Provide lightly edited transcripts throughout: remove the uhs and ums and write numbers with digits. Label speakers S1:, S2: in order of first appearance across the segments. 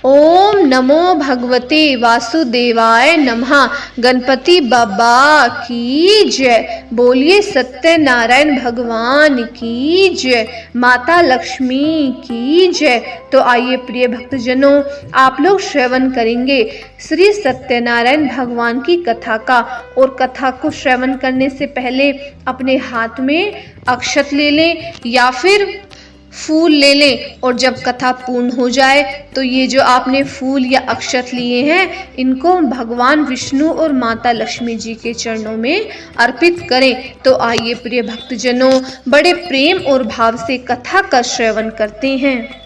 S1: ओम नमो भगवते वासुदेवाय नमः। गणपति बाबा की जय। बोलिए सत्यनारायण भगवान की जय, माता लक्ष्मी की जय। तो आइए प्रिय भक्तजनों, आप लोग श्रवण करेंगे श्री सत्यनारायण भगवान की कथा का। और कथा को श्रवण करने से पहले अपने हाथ में अक्षत ले लें या फिर फूल ले लें, और जब कथा पूर्ण हो जाए तो ये जो आपने फूल या अक्षत लिए हैं इनको भगवान विष्णु और माता लक्ष्मी जी के चरणों में अर्पित करें। तो आइए प्रिय भक्तजनों, बड़े प्रेम और भाव से कथा का श्रवण करते हैं।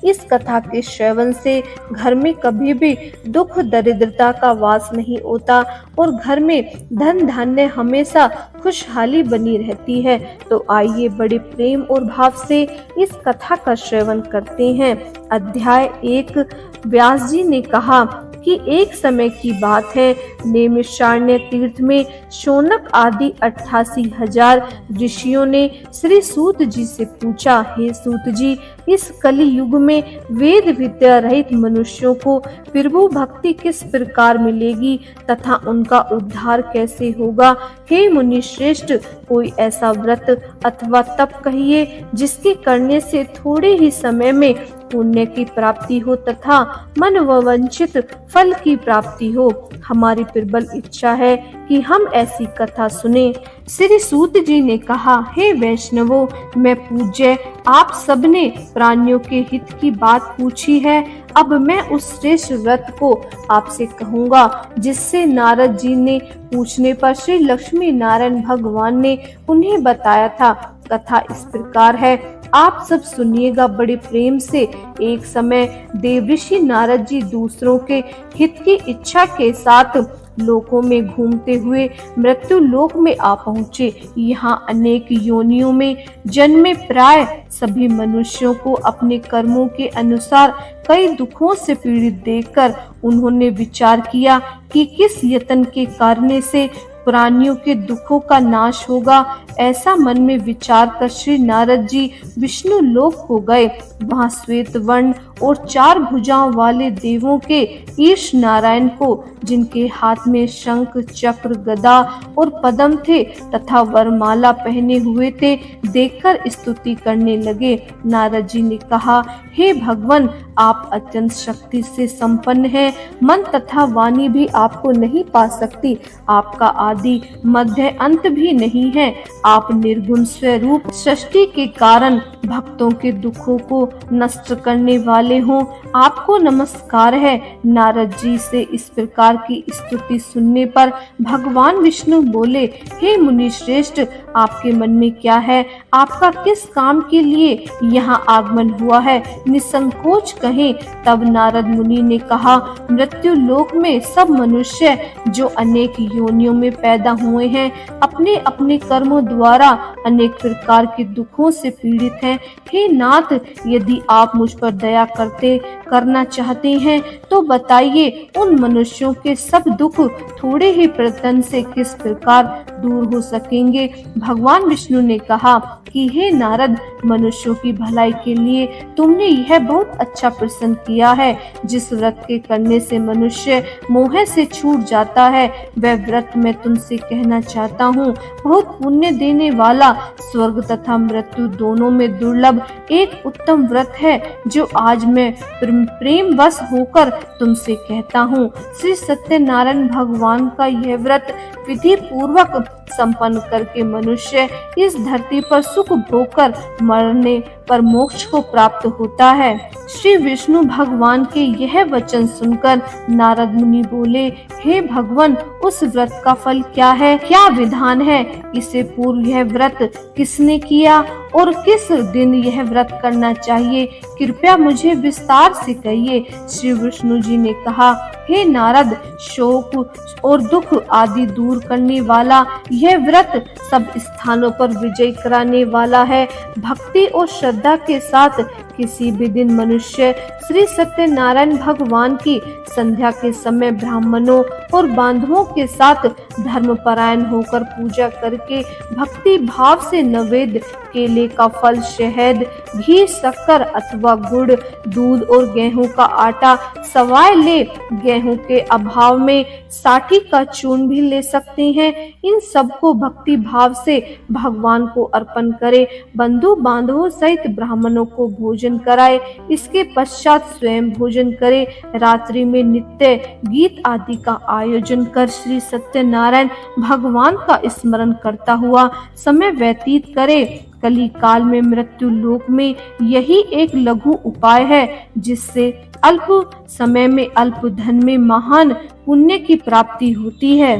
S1: इस कथा के श्रवण से घर में कभी भी दुख दरिद्रता का वास नहीं होता और घर में धन धान्य हमेशा खुशहाली बनी रहती है। तो आइए बड़े प्रेम और भाव से इस कथा का श्रवण करते हैं। अध्याय 1। व्यास जी ने कहा कि एक समय की बात है, नैमिषारण्य तीर्थ में शौनक आदि 88,000 ऋषियों ने श्री सूत जी से पूछा, हे सूत जी, इस कलि युग में वेद विद्या रहित मनुष्यों को प्रभु भक्ति किस प्रकार मिलेगी तथा उनका उद्धार कैसे होगा। हे मुनि श्रेष्ठ, कोई ऐसा व्रत अथवा तप कहिए जिसके करने से थोड़े ही समय में पुण्य की प्राप्ति हो तथा मन वांछित फल की प्राप्ति हो। हमारी प्रबल इच्छा है कि हम ऐसी कथा सुने। श्री सूत जी ने कहा, हे वैष्णवों, मैं पूज्य आप सबने प्राणियों के हित की बात पूछी है। अब मैं उस श्रेष्ठ व्रत को आपसे कहूँगा जिससे नारद जी ने पूछने पर श्री लक्ष्मी नारायण भगवान ने उन्हें बताया था। कथा इस प्रकार है, आप सब सुनिएगा बड़े प्रेम से। एक समय देवऋषि नारद जी दूसरों के हित की इच्छा के साथ लोकों में घूमते हुए मृत्यु लोक में आ पहुँचे। यहाँ अनेक योनियों में जन्मे प्राय सभी मनुष्यों को अपने कर्मों के अनुसार कई दुखों से पीड़ित देखकर उन्होंने विचार किया कि किस यत्न के करने से प्राणियों के दुखों का नाश होगा। ऐसा मन में विचार कर श्री नारद जी विष्णु लोक को गए। वहाँ श्वेत वर्ण और 4 भुजाओं वाले देवों के ईश नारायण को, जिनके हाथ में शंख चक्र गदा और पद्म थे तथा वरमाला पहने हुए थे, देखकर स्तुति करने लगे। नारद जी ने कहा, हे भगवान, आप अत्यंत शक्ति से संपन्न हैं, मन तथा वाणी भी आपको नहीं पा सकती। आपका आदि मध्य अंत भी नहीं है। आप निर्गुण स्वरूप सृष्टि के कारण भक्तों के दुखों को नष्ट करने वाले हो। आपको नमस्कार है। नारद जी से इस प्रकार की स्तुति सुनने पर भगवान विष्णु बोले, हे मुनि श्रेष्ठ, आपके मन में क्या है? आपका किस काम के लिए यहाँ आगमन हुआ है? निसंकोच कहें। तब नारद मुनि ने कहा, मृत्यु लोक में सब मनुष्य जो अनेक योनियों में पैदा हुए हैं, अपने अपने कर्मों द्वारा अनेक प्रकार के दुखों से पीड़ित हैं। हे नाथ, यदि आप मुझ पर दया करना चाहते हैं तो बताइए, उन मनुष्यों के सब दुख थोड़े ही प्रयत्न से किस प्रकार दूर हो सकेंगे। भगवान विष्णु ने कहा कि हे नारद, मनुष्यों की भलाई के लिए तुमने यह बहुत अच्छा प्रश्न किया है। जिस व्रत के करने से मनुष्य मोह से छूट जाता है, वह व्रत मैं तुमसे कहना चाहता हूँ। बहुत पुण्य देने वाला, स्वर्ग तथा मृत्यु दोनों में दुर्लभ एक उत्तम व्रत है, जो आज मैं प्रेम वश होकर तुमसे कहता हूँ। श्री सत्यनारायण भगवान का यह व्रत विधि पूर्वक संपन्न करके मनुष्य इस धरती पर सुख भोगकर मरने पर मोक्ष को प्राप्त होता है। श्री विष्णु भगवान के यह वचन सुनकर नारद मुनि बोले, हे भगवान, उस व्रत का फल क्या है? क्या विधान है? इससे पूर्व यह व्रत किसने किया और किस दिन यह व्रत करना चाहिए? कृपया मुझे विस्तार से कहिए। श्री विष्णु जी ने कहा, हे नारद, शोक और दुख आदि दूर करने वाला यह व्रत सब स्थानों पर विजय कराने वाला है। भक्ति और श्रद्धा के साथ किसी भी दिन मनुष्य श्री सत्यनारायण भगवान की संध्या के समय ब्राह्मणों और बांधवों के साथ धर्मपरायण होकर पूजा करके भक्ति भाव से नैवेद्य केले का फल, शहद, घी, शक्कर अथवा गुड़, दूध और गेहूं का आटा सवाय ले गेहूं के अभाव में साठी का चूर्ण भी ले सकते हैं। इन सबको भक्ति भाव से भगवान को अर्पण करे, बंधु बांधवों सहित ब्राह्मणों को भोजन कराए। इसके पश्चात स्वयं भोजन करे। रात्रि में नित्य गीत आदि का आयोजन कर श्री सत्यनारायण भगवान का स्मरण करता हुआ समय व्यतीत करे। कली काल में मृत्यु लोक में यही एक लघु उपाय है जिससे अल्प समय में अल्प धन में महान पुण्य की प्राप्ति होती है।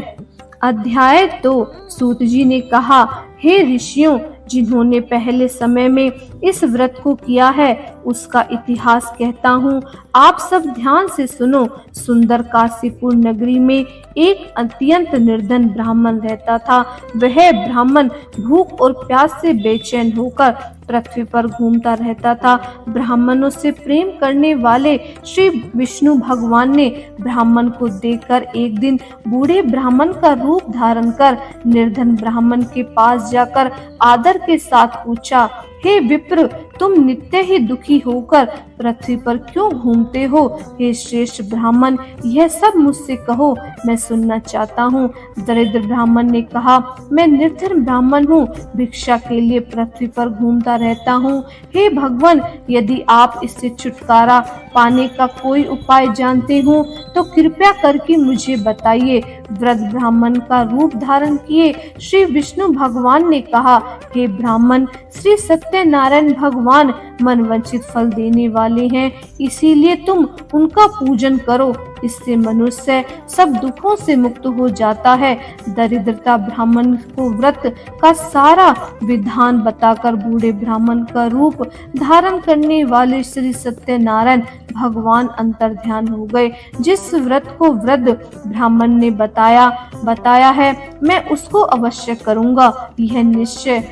S1: अध्याय 2। सूत जी ने कहा, हे ऋषियों, जिन्होंने पहले समय में इस व्रत को किया है उसका इतिहास कहता हूँ, आप सब ध्यान से सुनो। सुंदर काशीपुर नगरी में एक अत्यंत निर्धन ब्राह्मण रहता था। वह ब्राह्मण भूख और प्यास से बेचैन होकर पृथ्वी पर घूमता रहता था। ब्राह्मणों से प्रेम करने वाले श्री विष्णु भगवान ने ब्राह्मण को देखकर एक दिन बूढ़े ब्राह्मण का रूप धारण कर निर्धन ब्राह्मण के पास जाकर आदर के साथ पूछा, हे विप्र, तुम नित्य ही दुखी होकर पृथ्वी पर क्यों घूमते हो? हे श्रेष्ठ ब्राह्मण, यह सब मुझसे कहो, मैं सुनना चाहता हूँ। दरिद्र ब्राह्मण ने कहा, मैं निर्धन ब्राह्मण हूँ, भिक्षा के लिए पृथ्वी पर घूमता रहता हूँ। हे भगवान, यदि आप इससे छुटकारा पाने का कोई उपाय जानते हो तो कृपया करके मुझे बताइए। वृद्ध ब्राह्मण का रूप धारण किए श्री विष्णु भगवान ने कहा, हे ब्राह्मण, श्री सत्यनारायण भगवान मनवांछित फल देने वाले हैं, इसीलिए तुम उनका पूजन करो। इससे मनुष्य सब दुखों से मुक्त हो जाता है। दरिद्रता ब्राह्मण को व्रत का सारा विधान बताकर बूढ़े ब्राह्मण का रूप धारण करने वाले श्री सत्यनारायण भगवान अंतर्ध्यान हो गए। जिस व्रत को वृद्ध ब्राह्मण ने बताया है, मैं उसको अवश्य करूंगा, यह निश्चय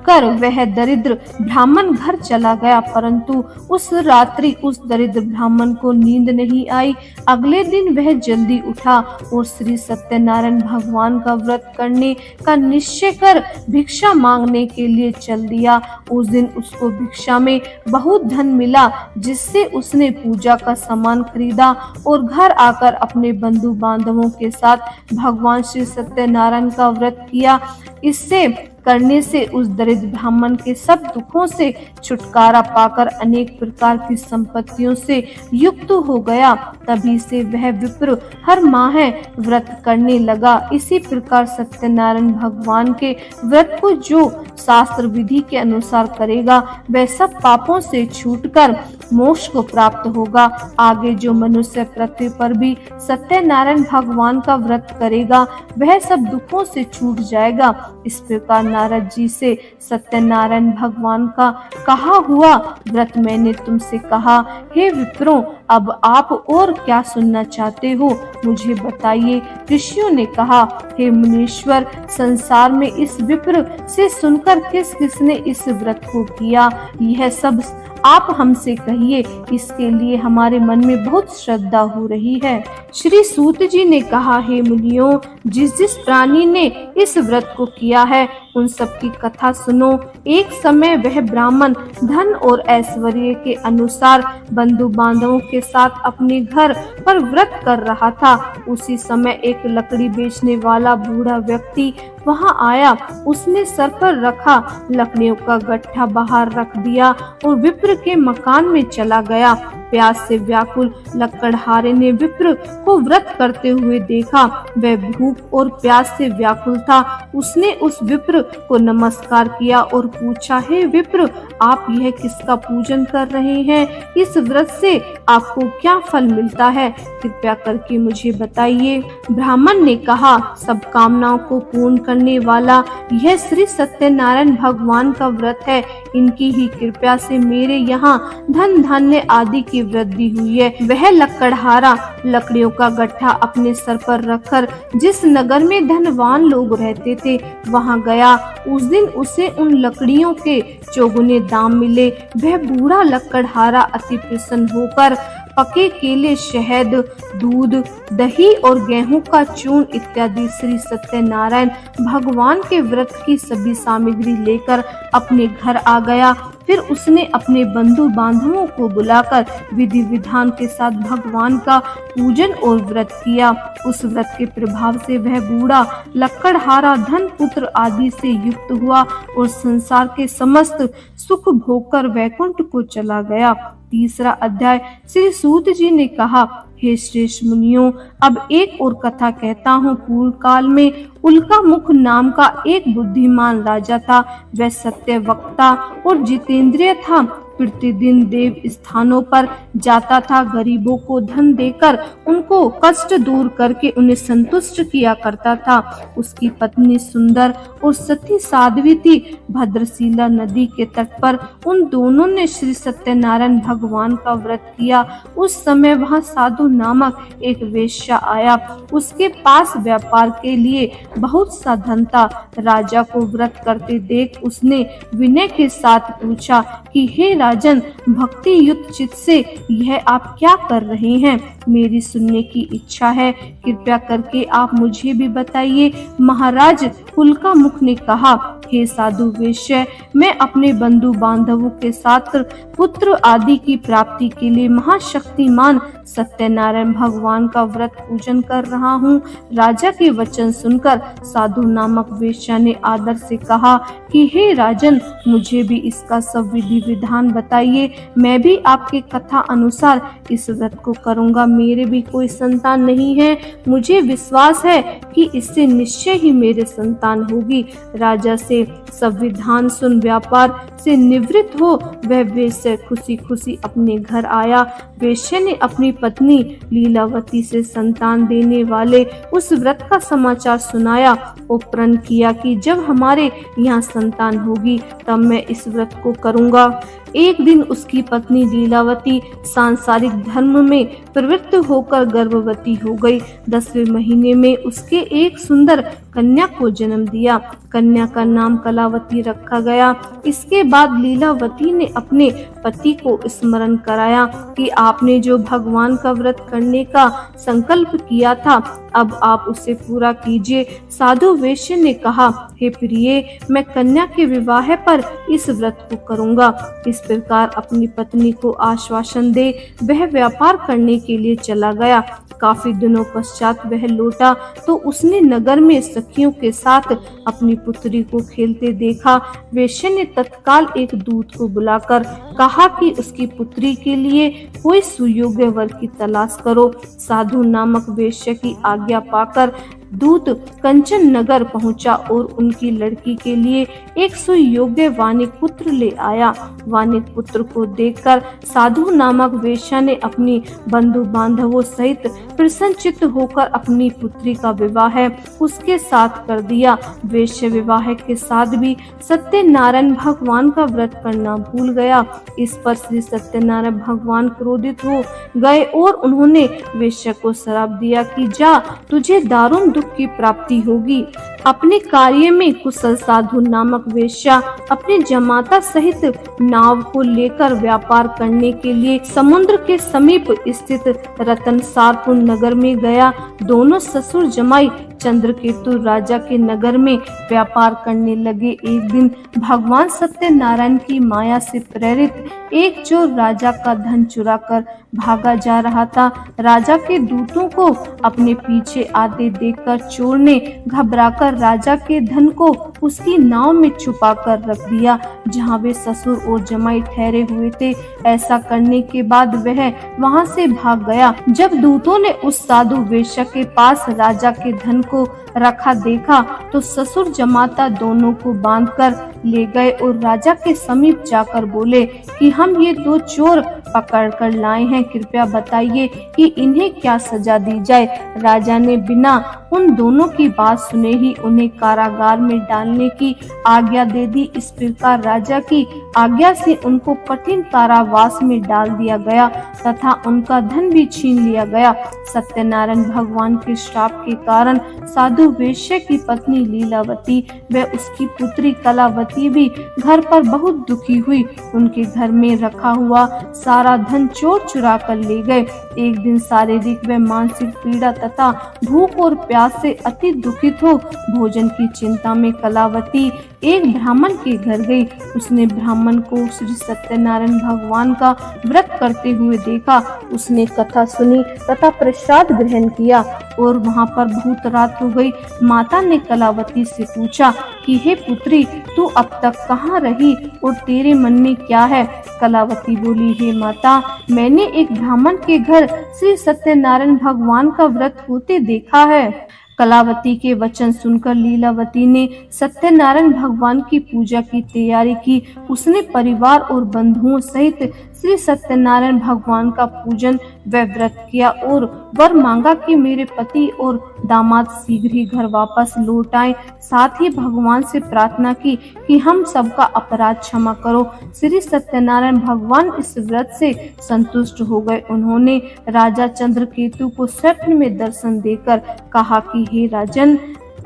S1: कर वह दरिद्र ब्राह्मण घर चला गया। परंतु उस रात्रि उस दरिद्र ब्राह्मण को नींद नहीं आई। अगले दिन वह जल्दी उठा और श्री सत्यनारायण भगवान का व्रत करने का निश्चय कर भिक्षा मांगने के लिए चल दिया। उस दिन उसको भिक्षा में बहुत धन मिला, जिससे उसने पूजा का सामान खरीदा और घर आकर अपने बंधु बांधवों के साथ भगवान श्री सत्यनारायण का व्रत किया। इससे करने से उस दरिद्र ब्राह्मण के सब दुखों से छुटकारा पाकर अनेक प्रकार की संपत्तियों से युक्त हो गया। तभी से वह विप्र हर माह व्रत करने लगा। इसी प्रकार सत्यनारायण भगवान के व्रत को जो शास्त्र विधि के अनुसार करेगा वह सब पापों से छूटकर मोक्ष को प्राप्त होगा। आगे जो मनुष्य पृथ्वी पर भी सत्यनारायण भगवान का व्रत करेगा वह सब दुखों से छूट जाएगा। इस प्रकार नारद जी से सत्यनारायण भगवान का कहा हुआ व्रत मैंने तुमसे कहा। हे विप्रों, अब आप और क्या सुनना चाहते हो, मुझे बताइए। ऋषियों ने कहा, हे मुनीश्वर, संसार में इस विप्र से सुनकर किस किसने इस व्रत को किया, यह सब आप हमसे कहिए, इसके लिए हमारे मन में बहुत श्रद्धा हो रही है। श्री सूत जी ने कहा, हे मुनियों, जिस जिस प्राणी ने इस व्रत को किया है उन सब की कथा सुनो। एक समय वह ब्राह्मण धन और ऐश्वर्य के अनुसार बंधु बांधवों के साथ अपने घर पर व्रत कर रहा था। उसी समय एक लकड़ी बेचने वाला बूढ़ा व्यक्ति वहां आया। उसने सर पर रखा लकड़ियों का गट्ठा बाहर रख दिया और विप्र के मकान में चला गया। प्यास से व्याकुल लकड़हारे ने विप्र को व्रत करते हुए देखा। वह भूख और प्यास से व्याकुल था। उसने उस विप्र को नमस्कार किया और पूछा, हे विप्र, आप यह किसका पूजन कर रहे हैं? इस व्रत से आपको क्या फल मिलता है? कृपया करके मुझे बताइए। ब्राह्मण ने कहा, सब कामनाओं को पूर्ण करने वाला यह श्री सत्यनारायण भगवान का व्रत है। इनकी ही कृपा से मेरे यहाँ धन धान्य आदि की की वृद्धि हुई है। वह लकड़हारा लकड़ियों का गट्ठा अपने सर पर रखकर जिस नगर में धनवान लोग रहते थे वहां गया। उस दिन उसे उन लकड़ियों के चौगुने दाम मिले। वह बूढ़ा लकड़हारा अति प्रसन्न होकर पके केले, शहद, दूध, दही और गेहूं का चूर्ण इत्यादि श्री सत्यनारायण भगवान के व्रत की सभी सामग्री लेकर अपने घर आ गया। फिर उसने अपने बंधु बांधवों को बुलाकर विधि विधान के साथ भगवान का पूजन और व्रत किया। उस व्रत के प्रभाव से वह बूढ़ा लकड़हारा धन पुत्र आदि से युक्त हुआ और संसार के समस्त सुख भोगकर वैकुंठ को चला गया। तीसरा अध्याय। श्री सूत जी ने कहा, हे श्रेष्ठ मुनियों, अब एक और कथा कहता हूँ। पूर्व काल में उल्का मुख नाम का एक बुद्धिमान राजा था। वह सत्य वक्ता और जितेंद्रिय था। प्रतिदिन देव स्थानों पर जाता था, गरीबों को धन देकर उनको कष्ट दूर करके उन्हें संतुष्ट किया करता था। उसकी पत्नी सुंदर और सती साध्वी थी। भद्रशिला नदी के तट पर उन दोनों ने श्री सत्यनारायण भगवान का व्रत किया। उस समय वहां साधु नामक एक वेश्या आया। उसके पास व्यापार के लिए बहुत सा धन था। राजा को व्रत करते देख उसने विनय के साथ पूछा कि हे राजन, भक्ति युक्त चित्त से यह आप क्या कर रहे हैं? मेरी सुनने की इच्छा है, कृपया करके आप मुझे भी बताइए। महाराज उल्का मुख ने कहा, हे साधु वेश्य, मैं अपने बंधु बांधवों के साथ पुत्र आदि की प्राप्ति के लिए महाशक्तिमान सत्यनारायण भगवान का व्रत पूजन कर रहा हूँ। राजा के वचन सुनकर साधु नामक वेश्या ने आदर से कहा कि हे राजन, मुझे भी इसका सब विधि विधान बताइए। मैं भी आपके कथा अनुसार इस व्रत को करूँगा। मेरे भी कोई संतान नहीं है। मुझे विश्वास है कि इससे निश्चय ही मेरे संतान होगी। राजा से सब विधान सुन व्यापार से निवृत्त हो वह वेश्या खुशी खुशी अपने घर आया। वेश्या ने अपनी पत्नी लीलावती से संतान देने वाले उस व्रत का समाचार सुनाया और प्रण किया कि जब हमारे यहाँ संतान होगी तब मैं इस व्रत को करूँगा। एक दिन उसकी पत्नी लीलावती सांसारिक धर्म में प्रवृत्त होकर गर्भवती हो गई। 10वें महीने में उसके एक सुंदर कन्या को जन्म दिया। कन्या का नाम कलावती रखा गया। इसके बाद लीलावती ने अपने पति को स्मरण कराया कि आपने जो भगवान का व्रत करने का संकल्प किया था, अब आप उसे पूरा कीजिए। साधु वेश्य ने कहा, हे प्रिय, मैं कन्या के विवाह पर इस व्रत को करूंगा। इस प्रकार अपनी पत्नी को आश्वासन दे वह व्यापार करने के लिए चला गया। काफी दिनों पश्चात वह लौटा तो उसने नगर में सखियों के साथ अपनी पुत्री को खेलते देखा। वेश्या ने तत्काल एक दूत को बुलाकर कहा कि उसकी पुत्री के लिए कोई सुयोग्य वर की तलाश करो। साधु नामक वेश्या की आज्ञा पाकर दूत कंचन नगर पहुंचा और उनकी लड़की के लिए एक सुयोग्य वानिक पुत्र ले आया। वानिक पुत्र को देखकर साधु नामक वेश्या ने अपनी बंधु बांधवों सहित प्रसन्नचित्त होकर अपनी पुत्री का विवाह उसके साथ कर दिया। वेश्या विवाह के साथ भी सत्यनारायण भगवान का व्रत करना भूल गया। इस पर श्री सत्यनारायण भगवान क्रोधित हो गए और उन्होंने वेश्या को श्राप दिया कि जा, तुझे दारुण दुख की प्राप्ति होगी। अपने कार्य में कुशल साधु नामक वेश्या अपने जमाता सहित नाव को लेकर व्यापार करने के लिए समुद्र के समीप स्थित रतनसारपुर नगर में गया। दोनों ससुर जमाई चंद्रकेतु राजा के नगर में व्यापार करने लगे। एक दिन भगवान सत्यनारायण की माया से प्रेरित एक चोर राजा का धन चुराकर भागा जा रहा था। राजा के दूतों को अपने पीछे आते देखकर चोर ने घबराकर राजा के धन को उसकी नाव में छुपा कर रख दिया जहां वे ससुर और जमाई ठहरे हुए थे। ऐसा करने के बाद वह वहां से भाग गया। जब दूतों ने उस साधु वेश्या के पास राजा के धन को रखा देखा तो ससुर जमाता दोनों को बांधकर ले गए और राजा के समीप जाकर बोले कि हम ये दो चोर पकड़ कर लाए हैं, कृपया बताइए कि इन्हें क्या सजा दी जाए। राजा ने बिना उन दोनों की बात सुने ही उन्हें कारागार में डालने की आज्ञा दे दी। इस प्रकार राजा की आज्ञा से उनको कठिन कारावास में डाल दिया गया तथा उनका धन भी छीन लिया गया। सत्यनारायण भगवान के श्राप के कारण साधु वेश्या की पत्नी लीलावती व उसकी पुत्री कलावती भी घर पर बहुत दुखी हुई। उनके घर में रखा हुआ सारा धन चोर चुरा कर ले गए। एक दिन शारीरिक व मानसिक पीड़ा तथा भूख और प्यास से अति दुखित हो भोजन की चिंता में कलावती एक ब्राह्मण के घर गई। उसने ब्राह्मण को श्री सत्यनारायण भगवान का व्रत करते हुए देखा। उसने कथा सुनी तथा प्रसाद ग्रहण किया और वहां पर बहुत रात हो गई। माता ने कलावती से पूछा कि हे पुत्री, तू अब तक कहाँ रही और तेरे मन में क्या है? कलावती बोली, हे माता, मैंने एक ब्राह्मण के घर श्री सत्यनारायण भगवान का व्रत होते देखा है। कलावती के वचन सुनकर लीलावती ने सत्यनारायण भगवान की पूजा की तैयारी की। उसने परिवार और बंधुओं सहित श्री सत्यनारायण भगवान का पूजन व व्रत किया और वर मांगा कि मेरे पति और दामाद शीघ्र ही घर वापस लौट आए। साथ ही भगवान से प्रार्थना की कि हम सबका अपराध क्षमा करो। श्री सत्यनारायण भगवान इस व्रत से संतुष्ट हो गए। उन्होंने राजा चंद्रकेतु को स्वप्न में दर्शन देकर कहा कि हे राजन,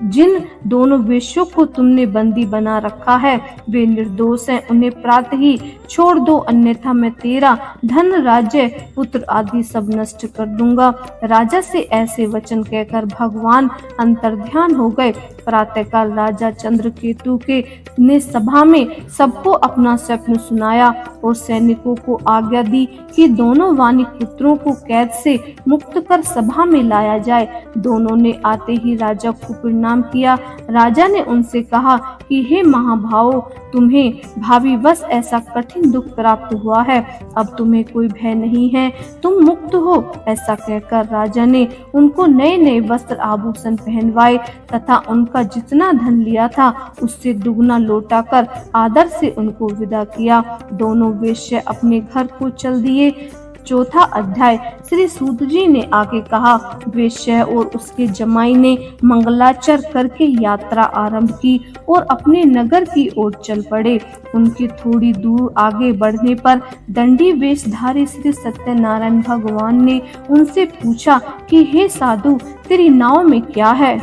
S1: जिन दोनों वेश्यों को तुमने बंदी बना रखा है वे निर्दोष हैं, उन्हें प्रातः ही छोड़ दो, अन्यथा मैं तेरा धन, राज्य, पुत्र आदि सब नष्ट कर दूंगा। राजा से ऐसे वचन कहकर भगवान अंतर्ध्यान हो गए। प्रातःकाल राजा चंद्रकेतु के ने सभा में सबको अपना स्वप्न सुनाया और सैनिकों को आज्ञा दी कि दोनों वानी पुत्रों को कैद से मुक्त कर सभा में लाया जाए। दोनों ने आते ही राजा को प्रणाम किया। राजा ने उनसे कहा कि हे महाभावों, तुम्हें भावीवश ऐसा कठिन दुख प्राप्त हुआ है, अब तुम्हें कोई भय नहीं है, तुम मुक्त हो। ऐसा कहकर राजा ने उनको नए नए वस्त्र आभूषण पहनवाए तथा उनका जितना धन लिया था उससे दुगना लौटाकर आदर से उनको विदा किया। दोनों वेश्या अपने घर को चल दिए। चौथा अध्याय। श्री सूत जी ने आगे कहा, वेश्या और उसके जमाई ने मंगलाचर करके यात्रा आरंभ की और अपने नगर की ओर चल पड़े। उनकी थोड़ी दूर आगे बढ़ने पर दंडी वेशधारी श्री सत्यनारायण भगवान ने उनसे पूछा कि हे साधु, तेरी नाव में क्या है?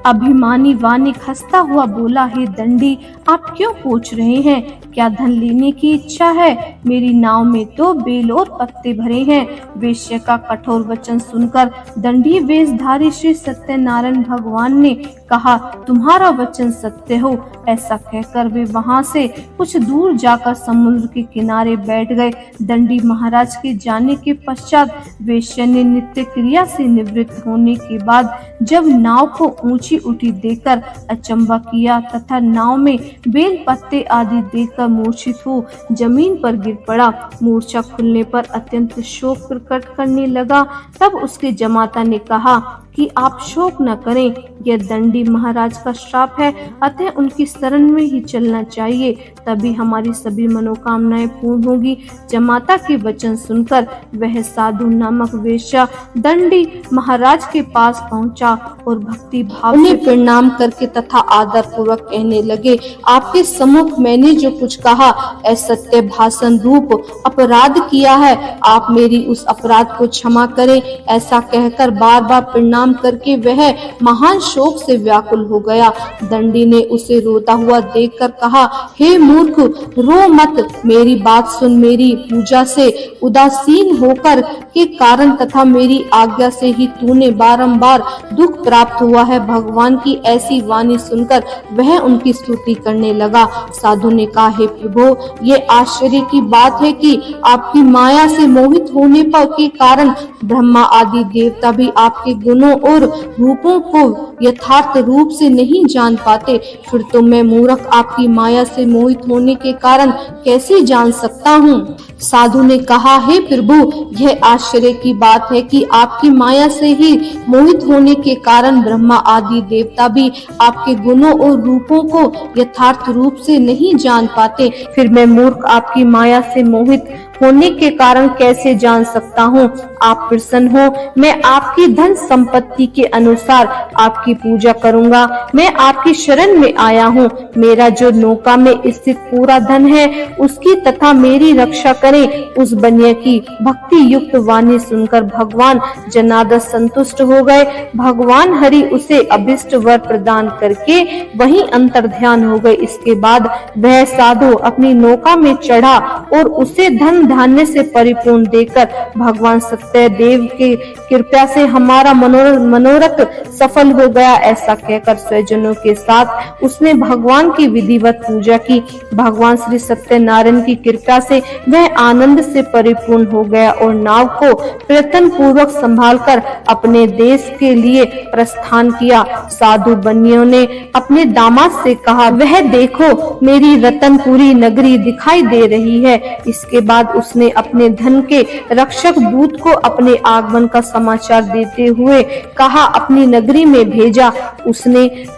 S1: अभिमानी वानिक हंसता हुआ बोला, हे दंडी, आप क्यों पूछ रहे हैं? क्या धन लेने की इच्छा है? मेरी नाव में तो बेल और पत्ते भरे हैं। वेश्या का कठोर वचन सुनकर दंडी वेशधारी श्री सत्यनारायण भगवान ने कहा, तुम्हारा वचन सत्य हो। ऐसा कहकर वे वहां से कुछ दूर जाकर समुद्र के किनारे बैठ गए। दंडी महाराज के जाने के पश्चात वेश्या ने नित्य क्रिया से निवृत्त होने के बाद जब नाव को ऊंची उठी देखकर अचंभा किया तथा नाव में बेल पत्ते आदि देखकर मूर्छित हो जमीन पर गिर पड़ा। मूर्छा खुलने पर अत्यंत शोक प्रकट करने लगा। तब उसके जमाता ने कहा कि आप शोक न करें, यह दंडी महाराज का श्राप है, अतः उनकी शरण में ही चलना चाहिए, तभी हमारी सभी मनोकामनाएं पूर्ण होगी। जमाता के वचन सुनकर वह साधु नामक वेश्या दंडी महाराज के पास पहुंचा और भक्ति भाव से प्रणाम करके तथा आदर पूर्वक कहने लगे, आपके सम्मुख मैंने जो कुछ कहा असत्य भाषण रूप अपराध किया है, आप मेरी उस अपराध को क्षमा करें। ऐसा कहकर बार बार प्रणाम करके वह महान शोक से व्याकुल हो गया। दंडी ने उसे रोता हुआ देखकर कहा, हे मूर्ख, रो मत, मेरी बात सुन। मेरी पूजा से उदासीन होकर के कारण तथा मेरी आज्ञा से ही तूने बारंबार दुख प्राप्त हुआ है। भगवान की ऐसी वाणी सुनकर वह उनकी स्तुति करने लगा। साधु ने कहा, हे प्रभु, ये आश्चर्य की बात है कि आपकी माया से मोहित होने पर के कारण ब्रह्मा आदि देवता भी आपके गुणों और रूपों को यथार्थ रूप से नहीं जान पाते। फिर तो मैं मूर्ख आपकी माया से मोहित होने के कारण कैसे जान सकता हूँ? साधु ने कहा, हे प्रभु, यह आश्चर्य की बात है कि आपकी माया से ही मोहित होने के कारण ब्रह्मा आदि देवता भी आपके गुणों और रूपों को यथार्थ रूप से नहीं जान पाते। फिर मैं मूर्ख आपकी माया से मोहित होने के कारण कैसे जान सकता हूँ आप प्रसन्न हो। मैं आपकी धन संपत्ति के अनुसार आपकी पूजा करूंगा। मैं आपकी शरण में आया हूँ। मेरा जो नौका में स्थित पूरा धन है उसकी तथा मेरी रक्षा करें। उस बनिया की भक्ति युक्त वाणी सुनकर भगवान जनार्दन संतुष्ट हो गए। भगवान हरि उसे अभिष्ट वर प्रदान करके वहीं अंतर्ध्यान हो गए। इसके बाद वह साधु अपनी नौका में चढ़ा और उसे धन धान्य से परिपूर्ण देकर भगवान सत्यदेव के कृपा से हमारा मनोरथ सफल हो गया, ऐसा कहकर स्वजनों के साथ उसने भगवान की विधिवत पूजा की। भगवान श्री सत्यनारायण की कृपा से वह आनंद से परिपूर्ण हो गया और नाव को प्रयत्न पूर्वक संभालकर अपने देश के लिए प्रस्थान किया। साधु बनियों ने अपने दामाद से कहा, वह देखो मेरी रतनपुरी नगरी दिखाई दे रही है। इसके बाद उसने अपने धन के रक्षक दूत को अपने आगमन का समाचार देते हुए कहा, अपनी नगरी में भेजा।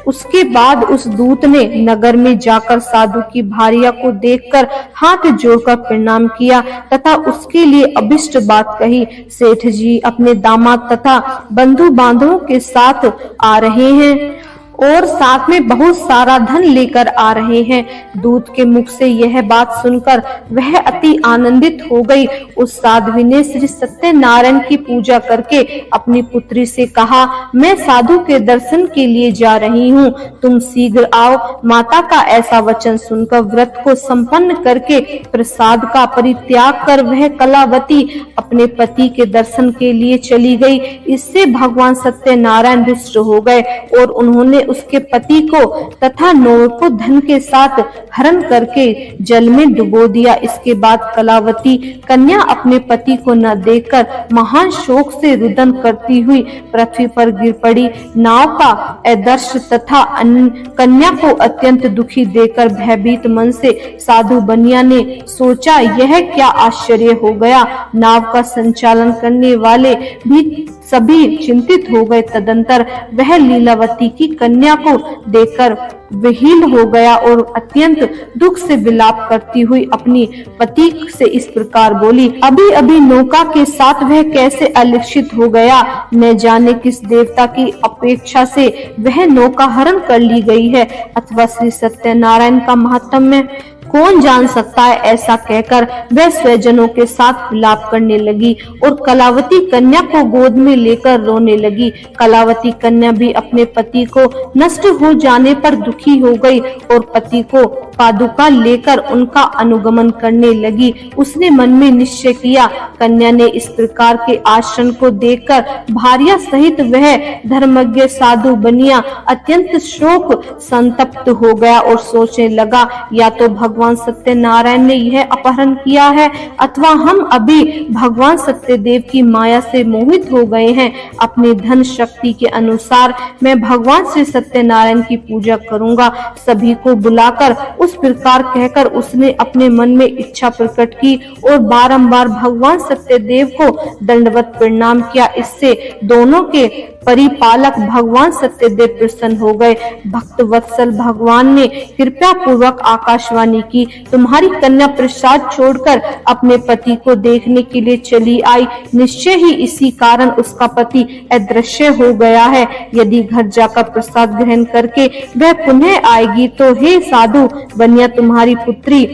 S1: उसके बाद उस दूत ने नगर में जाकर साधु की भार्या को देखकर हाथ जोड़कर प्रणाम किया तथा उसके लिए अभिष्ट बात कही। सेठ जी अपने दामाद तथा बंधु बांधवों के साथ आ रहे हैं और साथ में बहुत सारा धन लेकर आ रहे हैं। दूत के मुख से यह बात सुनकर वह अति आनंदित हो गई। उस साध्वी ने श्री सत्यनारायण की पूजा करके अपनी पुत्री से कहा, मैं साधु के दर्शन के लिए जा रही हूँ, तुम शीघ्र आओ। माता का ऐसा वचन सुनकर व्रत को संपन्न करके प्रसाद का परित्याग कर वह कलावती अपने पति के दर्शन के लिए चली गई। इससे भगवान सत्यनारायण रुष्ट हो गए और उन्होंने उसके पति को तथा नौ को धन के साथ हरण करके जल में डुबो दिया। इसके बाद कलावती कन्या अपने पति को न देखकर महान शोक से रुदन करती हुई पृथ्वी पर गिर पड़ी। नाव का आदर्श तथा कन्या को अत्यंत दुखी देखकर भयभीत मन से साधु बनिया ने सोचा, यह क्या आश्चर्य हो गया। नाव का संचालन करने वाले भी सभी चिंतित हो गए। तदंतर वह लीलावती की कन्या को देखकर विहीन हो गया और अत्यंत दुख से विलाप करती हुई अपनी पति से इस प्रकार बोली, अभी अभी नौका के साथ वह कैसे अलिक्षित हो गया। न जाने किस देवता की अपेक्षा से वह नौका हरण कर ली गई है अथवा श्री सत्यनारायण का महात्म्य कौन जान सकता है। ऐसा कहकर वह स्वजनों के साथ विलाप करने लगी और कलावती कन्या को गोद में लेकर रोने लगी। कलावती कन्या भी अपने पति को नष्ट हो जाने पर दुखी हो गई और पति को पादुका लेकर उनका अनुगमन करने लगी। उसने मन में निश्चय किया, कन्या ने इस प्रकार के आचरण को देखकर भार्या सहित वह धर्मज्ञ साधु बनिया अत्यंत शोक संतप्त हो गया और सोचने लगा, या तो भगवान सत्यनारायण ने यह अपहरण किया है अथवा हम अभी भगवान सत्यदेव की माया से मोहित हो गए हैं। अपने धन शक्ति के अनुसार मैं भगवान श्री सत्यनारायण की पूजा करूंगा। सभी को बुलाकर उस प्रकार कहकर उसने अपने मन में इच्छा प्रकट की और बारंबार भगवान सत्यदेव को दंडवत प्रणाम किया। इससे दोनों के परिपालक भगवान सत्यदेव प्रसन्न हो गए। भक्त वत्सल भगवान ने कृपा पूर्वक आकाशवाणी की, तुम्हारी कन्या प्रसाद छोड़कर अपने पति को देखने के लिए चली आई। निश्चय ही इसी कारण उसका पति अदृश्य हो गया है। यदि घर जाकर प्रसाद ग्रहण करके वह पुनः आएगी तो हे साधु बनिया तुम्हारी पुत्री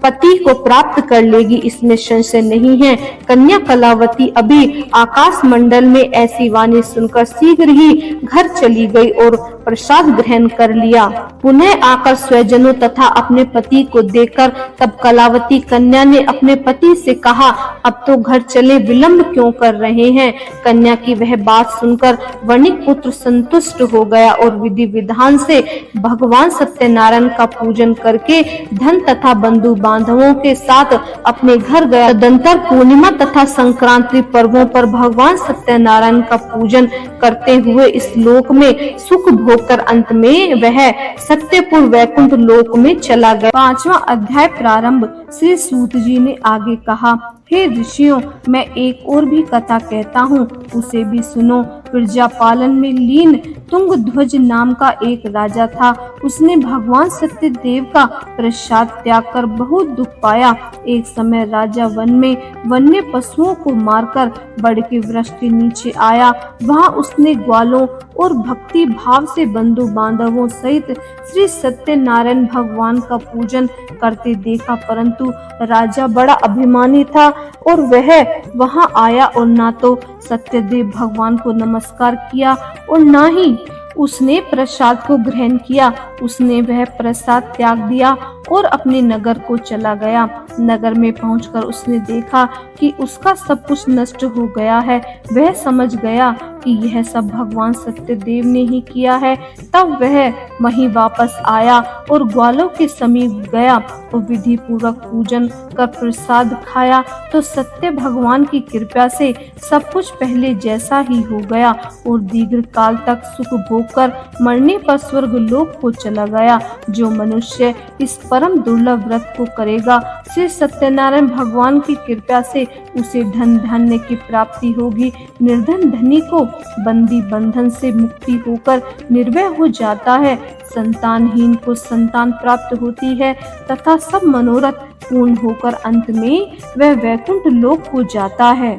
S1: पति को प्राप्त कर लेगी, इसमें संशय नहीं है। कन्या कलावती अभी आकाश मंडल में ऐसी वाणी सुनकर शीघ्र ही घर चली गई और प्रसाद ग्रहण कर लिया। पुनः आकर स्वजनों तथा अपने पति को देखकर तब कलावती कन्या ने अपने पति से कहा, अब तो घर चले, विलंब क्यों कर रहे हैं। कन्या की वह बात सुनकर वणिक पुत्र संतुष्ट हो गया और विधि विधान से भगवान सत्यनारायण का पूजन करके धन तथा बंधु बांधवों के साथ अपने घर गया। तदंतर पूर्णिमा तथा संक्रांति पर्वों पर भगवान सत्यनारायण का पूजन करते हुए इस लोक में सुख भोगकर अंत में वह सत्यपुर वैकुंठ लोक में चला गया। 5वां अध्याय प्रारंभ। श्री सूत जी ने आगे कहा, हे ऋषियों, मैं एक और भी कथा कहता हूँ, उसे भी सुनो। प्रजा पालन में लीन तुंगध्वज नाम का एक राजा था। उसने भगवान सत्यदेव का प्रसाद त्याग कर बहुत दुख पाया। एक समय राजा वन में वन्य पशुओं को मारकर बड़ के वृक्ष के नीचे आया। वहां उसने ग्वालों और भक्ति भाव से बंधु बांधवों सहित श्री सत्यनारायण भगवान का पूजन करते देखा, परंतु राजा बड़ा अभिमानी था और वह वहां आया और ना तो सत्यदेव भगवान को नमस्कार किया और ना ही उसने प्रसाद को ग्रहण किया। उसने वह प्रसाद त्याग दिया और अपने नगर को चला गया। नगर में पहुंचकर उसने देखा कि उसका सब कुछ नष्ट हो गया है। वह समझ गया कि यह सब भगवान सत्यदेव ने ही किया है। तब वह वहीं वापस आया और ग्वालों के समीप गया और विधि पूर्वक पूजन कर प्रसाद खाया तो सत्य भगवान की कृपा से सब कुछ पहले जैसा ही हो गया और दीर्घ काल तक सुख भोग कर मरने पर स्वर्ग लोक को चला गया। जो मनुष्य इस परम दुर्लभ व्रत को करेगा, श्री सत्यनारायण भगवान की कृपा से उसे धन धान्य की प्राप्ति होगी। निर्धन धनी को बंदी बंधन से मुक्ति होकर निर्भय हो जाता है। संतानहीन को संतान प्राप्त होती है तथा सब मनोरथ पूर्ण होकर अंत में वह वैकुंठ लोक को जाता है।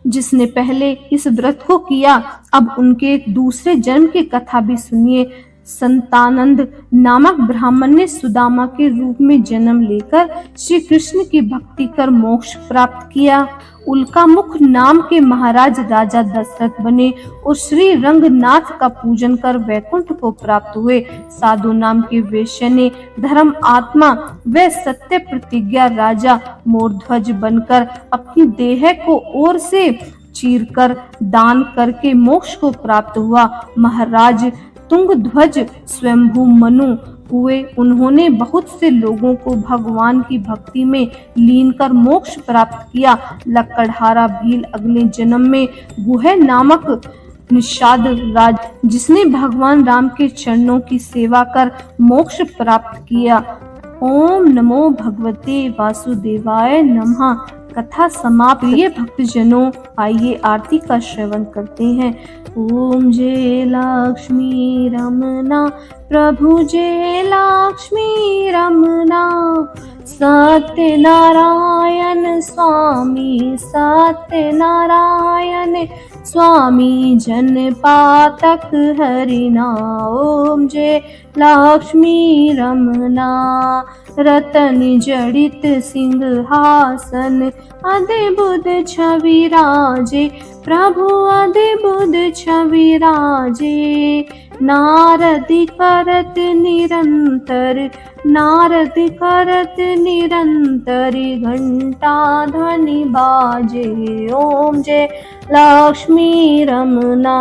S1: जिसने पहले इस व्रत को किया, अब उनके दूसरे जन्म की कथा भी सुनिए। संतानंद नामक ब्राह्मण ने सुदामा के रूप में जन्म लेकर श्री कृष्ण की भक्ति कर मोक्ष प्राप्त किया। उल्कामुख नाम के महाराज राजा दशरथ बने और श्री रंगनाथ का पूजन कर वैकुंठ को प्राप्त हुए। साधु नाम के वैश्य ने धर्म आत्मा व सत्य प्रतिज्ञा राजा मोरध्वज बनकर अपनी देह को ओर से चीरकर दान करके मोक्ष को प्राप्त हुआ। महाराज तुंगध्वज स्वयंभू मनु हुए। उन्होंने बहुत से लोगों को भगवान की भक्ति में लीन कर मोक्ष प्राप्त किया। लक्कड़हारा भील अगले जन्म में गुह नामक निषाद राज, जिसने भगवान राम के चरणों की सेवा कर मोक्ष प्राप्त किया। ओम नमो भगवते वासुदेवाय नमः। कथा समाप्त। ये भक्तजनों, आइए आरती का श्रवण करते हैं। ओम जय लक्ष्मी रमना प्रभु जय लक्ष्मी रमना, सत्यनारायण स्वामी सत्यनारायण स्वामी जन पातक हरिना। ओम जय लक्ष्मी रमना रतन जड़ित सिंहासन अद्भुत छवि राजे, प्रभु अद्भुत छवि राजे। नारद करत निरंतर नारद करत निरंतर घंटा ध्वनि बाजे। ओम जय लक्ष्मी रमना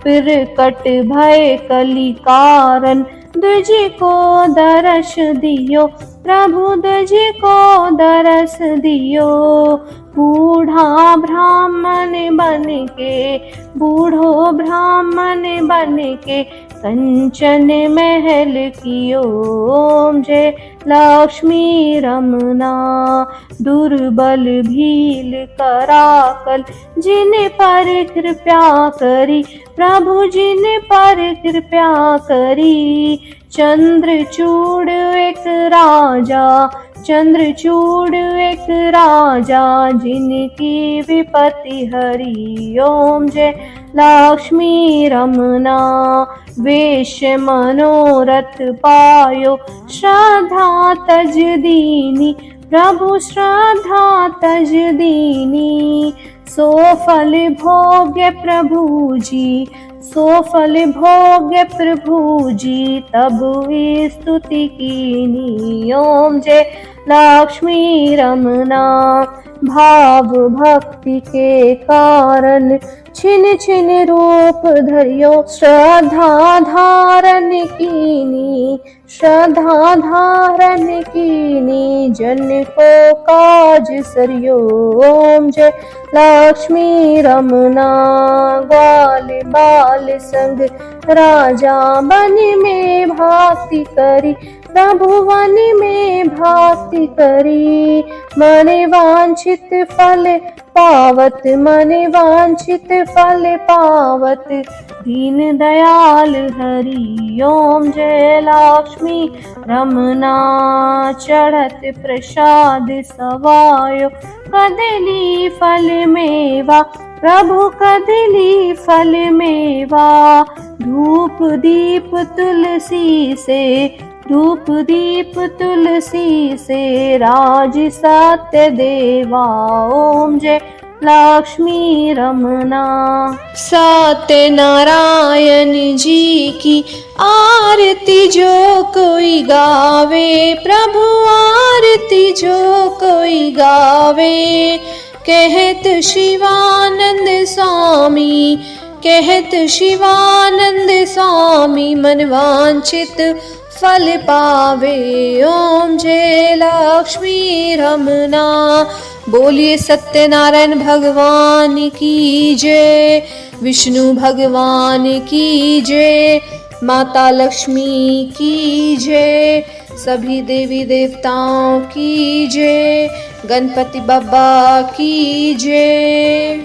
S1: प्रकट भय कली कारण, द्विज को दर्श दियो प्रभु द्विज को दर्श दियो। बूढ़ा ब्राह्मण बन के बूढ़ो ब्राह्मण बन के कंचन महल कियो। ओम जय लक्ष्मी रमना दुर्बल भील कराकल, जिन पर कृपा करी प्रभु जिन पर कृपा करी। चंद्रचूड़ एक राजा चंद्रचूड़ एक राजा, जिनकी विपत्ति हरी। ओम जय लक्ष्मी रमना वेश मनोरथ पायो, श्रद्धा तज दीनी प्रभु श्रद्धा तज दीनी। सो फल भोग्य प्रभु जी सो फल भोग्य प्रभु जी, तब स्तुति कीनी। ओम जय लक्ष्मी रमना भाव भक्ति के कारण, छिन छिन रूप धरियो श्रद्धा धारण कीनी श्रद्धा धारण कीनी। जन को काज सरियो। ओम जय लक्ष्मी रमना ग्वाल बाल संग राजा बन में भक्ति करी, प्रभुवन में भक्ति करी, मने वांछित फल पावत, मने वांछित फल पावत। दीन दयाल हरि ओम जय लक्ष्मी रमना, चढ़त प्रसाद सवायो कदली फल मेवा, प्रभु कदली फल मेवा। धूप दीप तुलसी से, धूप दीप तुलसी से, राज सत्य देवा ओम जय लक्ष्मी रमना। सत्य नारायण जी की आरती जो कोई गावे, प्रभु आरती जो कोई गावे। कहत शिवानंद स्वामी, कहत शिवानंद स्वामी, मन वांछित फल पावे ओम जय लक्ष्मी रमना। बोलिए सत्यनारायण भगवान की जय, विष्णु भगवान की जय, माता लक्ष्मी की जय, सभी देवी देवताओं की जय, गणपति बप्पा की जय।